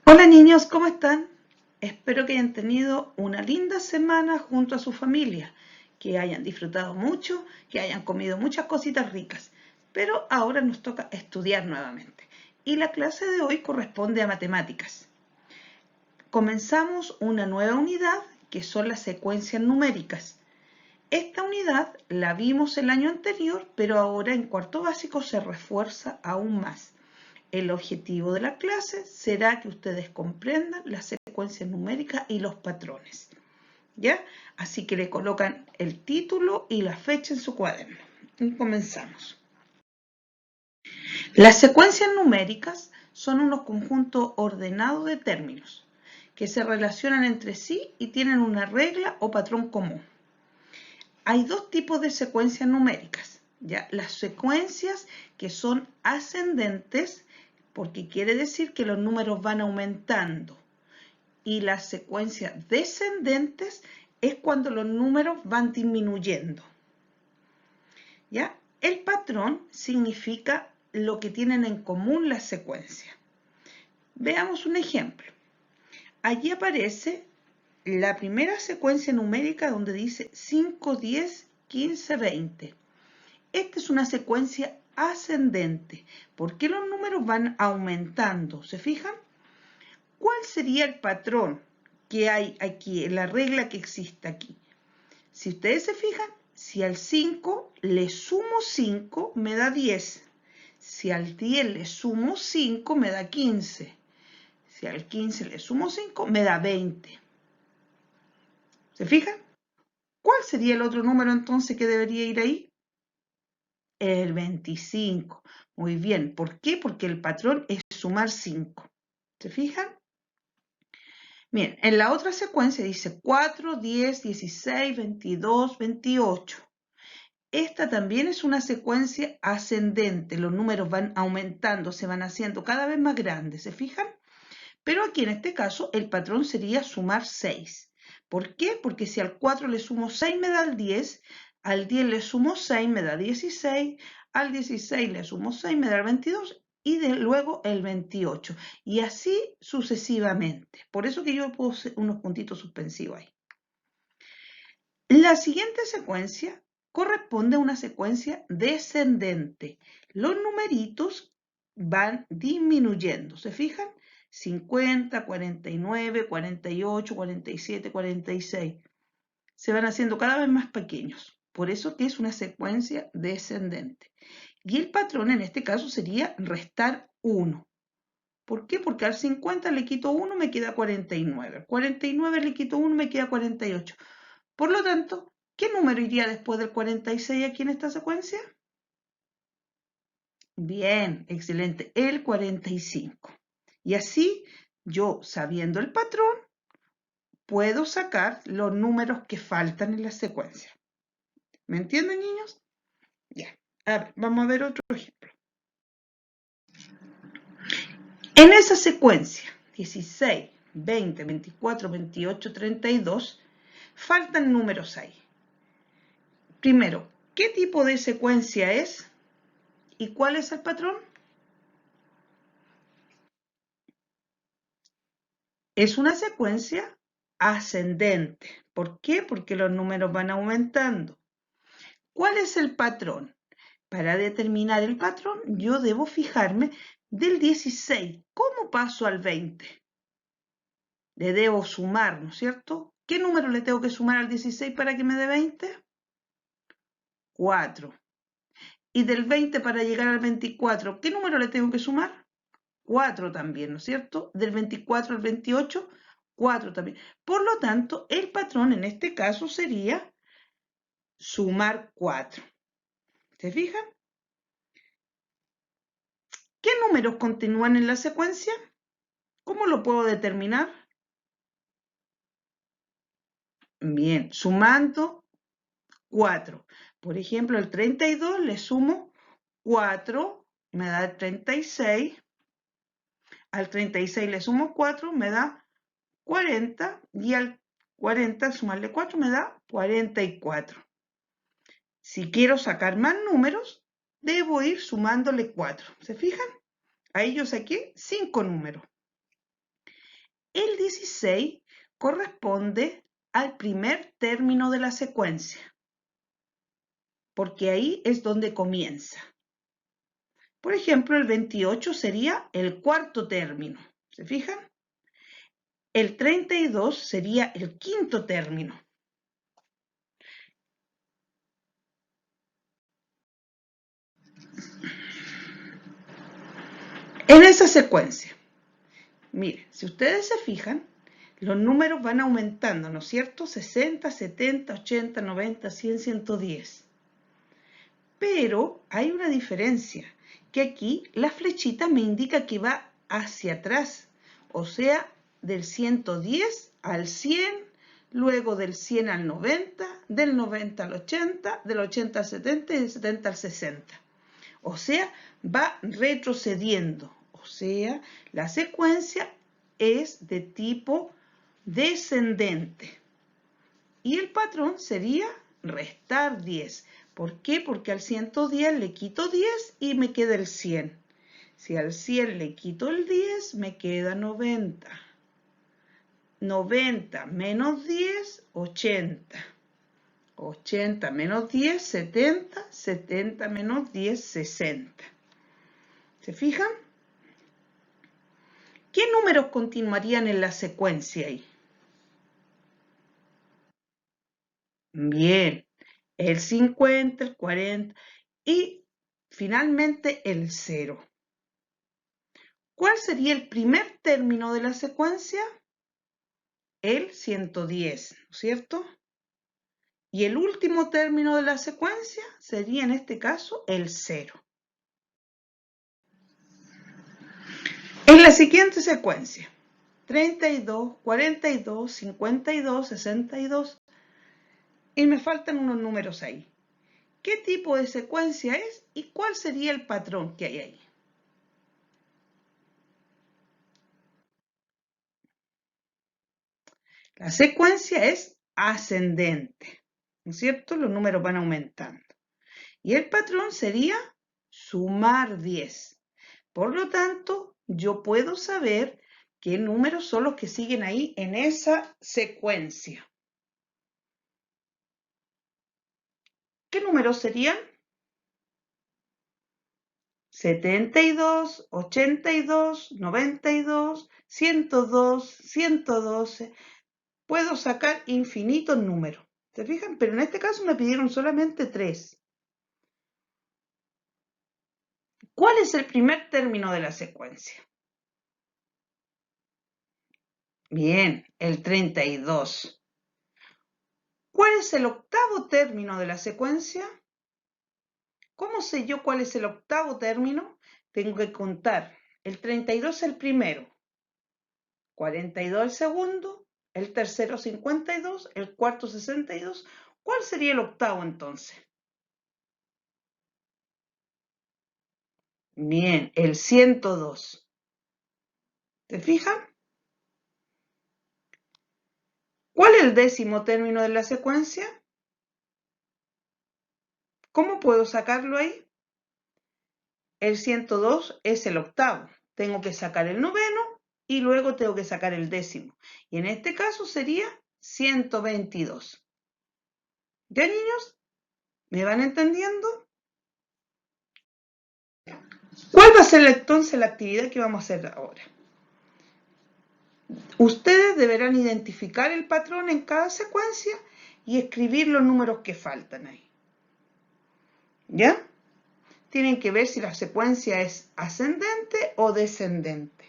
Hola niños, ¿cómo están? Espero que hayan tenido una linda semana junto a su familia, que hayan disfrutado mucho, que hayan comido muchas cositas ricas. Pero ahora nos toca estudiar nuevamente. Y la clase de hoy corresponde a matemáticas. Comenzamos una nueva unidad que son las secuencias numéricas. Esta unidad la vimos el año anterior, pero ahora en cuarto básico se refuerza aún más. El objetivo de la clase será que ustedes comprendan las secuencias numéricas y los patrones. ¿Ya? Así que le colocan el título y la fecha en su cuaderno. Y comenzamos. Las secuencias numéricas son unos conjuntos ordenados de términos que se relacionan entre sí y tienen una regla o patrón común. Hay dos tipos de secuencias numéricas. ¿Ya? Las secuencias que son ascendentes, porque quiere decir que los números van aumentando. Y las secuencias descendentes es cuando los números van disminuyendo. ¿Ya? El patrón significa lo que tienen en común las secuencias. Veamos un ejemplo. Allí aparece la primera secuencia numérica donde dice 5, 10, 15, 20. Esta es una secuencia ascendente. ¿Por qué los números van aumentando? ¿Se fijan? ¿Cuál sería el patrón que hay aquí, la regla que existe aquí? Si ustedes se fijan, si al 5 le sumo 5, me da 10. Si al 10 le sumo 5, me da 15. Si al 15 le sumo 5, me da 20. ¿Se fijan? ¿Cuál sería el otro número entonces que debería ir ahí? El 25. Muy bien. ¿Por qué? Porque el patrón es sumar 5. ¿Se fijan? Bien, en la otra secuencia dice 4, 10, 16, 22, 28. Esta también es una secuencia ascendente. Los números van aumentando, se van haciendo cada vez más grandes. ¿Se fijan? Pero aquí en este caso el patrón sería sumar 6. ¿Por qué? Porque si al 4 le sumo 6 me da el 10, al 10 le sumo 6 me da 16, al 16 le sumo 6 me da el 22 y luego el 28. Y así sucesivamente. Por eso que yo puse unos puntitos suspensivos ahí. La siguiente secuencia corresponde a una secuencia descendente. Los numeritos van disminuyendo. ¿Se fijan? 50, 49, 48, 47, 46. Se van haciendo cada vez más pequeños. Por eso que es una secuencia descendente. Y el patrón en este caso sería restar 1. ¿Por qué? Porque al 50 le quito 1, me queda 49. Al 49 le quito 1, me queda 48. Por lo tanto, ¿qué número iría después del 46 aquí en esta secuencia? Bien, excelente, el 45. Y así, yo sabiendo el patrón, puedo sacar los números que faltan en la secuencia. ¿Me entienden, niños? Ya. A ver, vamos a ver otro ejemplo. En esa secuencia, 16, 20, 24, 28, 32, faltan números ahí. Primero, ¿qué tipo de secuencia es? ¿Y cuál es el patrón? Es una secuencia ascendente. ¿Por qué? Porque los números van aumentando. ¿Cuál es el patrón? Para determinar el patrón, yo debo fijarme del 16. ¿Cómo paso al 20? Le debo sumar, ¿no es cierto? ¿Qué número le tengo que sumar al 16 para que me dé 20? 4. Y del 20 para llegar al 24, ¿qué número le tengo que sumar? 4 también, ¿no es cierto? Del 24 al 28, 4 también. Por lo tanto, el patrón en este caso sería sumar 4. ¿Se fijan? ¿Qué números continúan en la secuencia? ¿Cómo lo puedo determinar? Bien, sumando 4. Por ejemplo, el 32 le sumo 4, me da el 36. Al 36 le sumo 4, me da 40. Y al 40 sumarle 4 me da 44. Si quiero sacar más números, debo ir sumándole 4. ¿Se fijan? Ahí yo saqué 5 números. El 16 corresponde al primer término de la secuencia, porque ahí es donde comienza. Por ejemplo, el 28 sería el cuarto término. ¿Se fijan? El 32 sería el quinto término. En esa secuencia, mire, si ustedes se fijan, los números van aumentando, ¿no es cierto? 60, 70, 80, 90, 100, 110. Pero hay una diferencia, que aquí la flechita me indica que va hacia atrás, o sea, del 110 al 100, luego del 100 al 90, del 90 al 80, del 80 al 70 y del 70 al 60. O sea, va retrocediendo. O sea, la secuencia es de tipo descendente. Y el patrón sería restar 10. ¿Por qué? Porque al 110 le quito 10 y me queda el 100. Si al 100 le quito el 10, me queda 90. 90 menos 10, 80. 80 menos 10, 70. 70 menos 10, 60. ¿Se fijan? ¿Qué números continuarían en la secuencia ahí? Bien, el 50, el 40 y finalmente el 0. ¿Cuál sería el primer término de la secuencia? El 110, ¿no es cierto? Y el último término de la secuencia sería en este caso el 0. En la siguiente secuencia, 32, 42, 52, 62, y me faltan unos números ahí. ¿Qué tipo de secuencia es y cuál sería el patrón que hay ahí? La secuencia es ascendente, ¿no es cierto? Los números van aumentando. Y el patrón sería sumar 10. Por lo tanto, yo puedo saber qué números son los que siguen ahí en esa secuencia. ¿Qué números serían? 72, 82, 92, 102, 112. Puedo sacar infinitos números. ¿Se fijan? Pero en este caso me pidieron solamente 3. ¿Cuál es el primer término de la secuencia? Bien, el 32. ¿Cuál es el octavo término de la secuencia? ¿Cómo sé yo cuál es el octavo término? Tengo que contar. El 32 es el primero, 42 el segundo, el tercero 52, el cuarto 62. ¿Cuál sería el octavo entonces? Bien, el 102. ¿Se fijan? ¿Cuál es el décimo término de la secuencia? ¿Cómo puedo sacarlo ahí? El 102 es el octavo. Tengo que sacar el noveno y luego tengo que sacar el décimo. Y en este caso sería 122. ¿Ya, niños? ¿Me van entendiendo? ¿Cuál va a ser entonces la actividad que vamos a hacer ahora? Ustedes deberán identificar el patrón en cada secuencia y escribir los números que faltan ahí. ¿Ya? Tienen que ver si la secuencia es ascendente o descendente.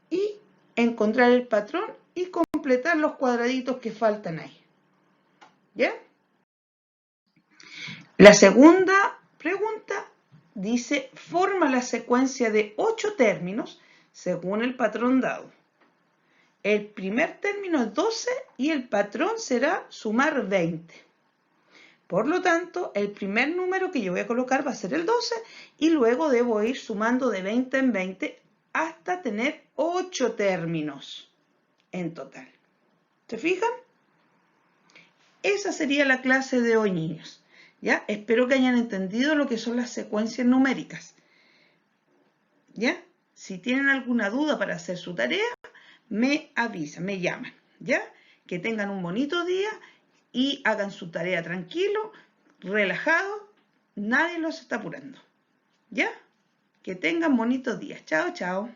Y encontrar el patrón y completar los cuadraditos que faltan ahí. ¿Ya? La segunda pregunta dice, forma la secuencia de 8 términos según el patrón dado. El primer término es 12 y el patrón será sumar 20. Por lo tanto, el primer número que yo voy a colocar va a ser el 12 y luego debo ir sumando de 20 en 20 hasta tener 8 términos en total. ¿Se fijan? Esa sería la clase de hoy, niños. ¿Ya? Espero que hayan entendido lo que son las secuencias numéricas. ¿Ya? Si tienen alguna duda para hacer su tarea, me avisan, me llaman, ¿ya? Que tengan un bonito día y hagan su tarea tranquilo, relajado, nadie los está apurando, ¿ya? Que tengan bonitos días. Chao, chao.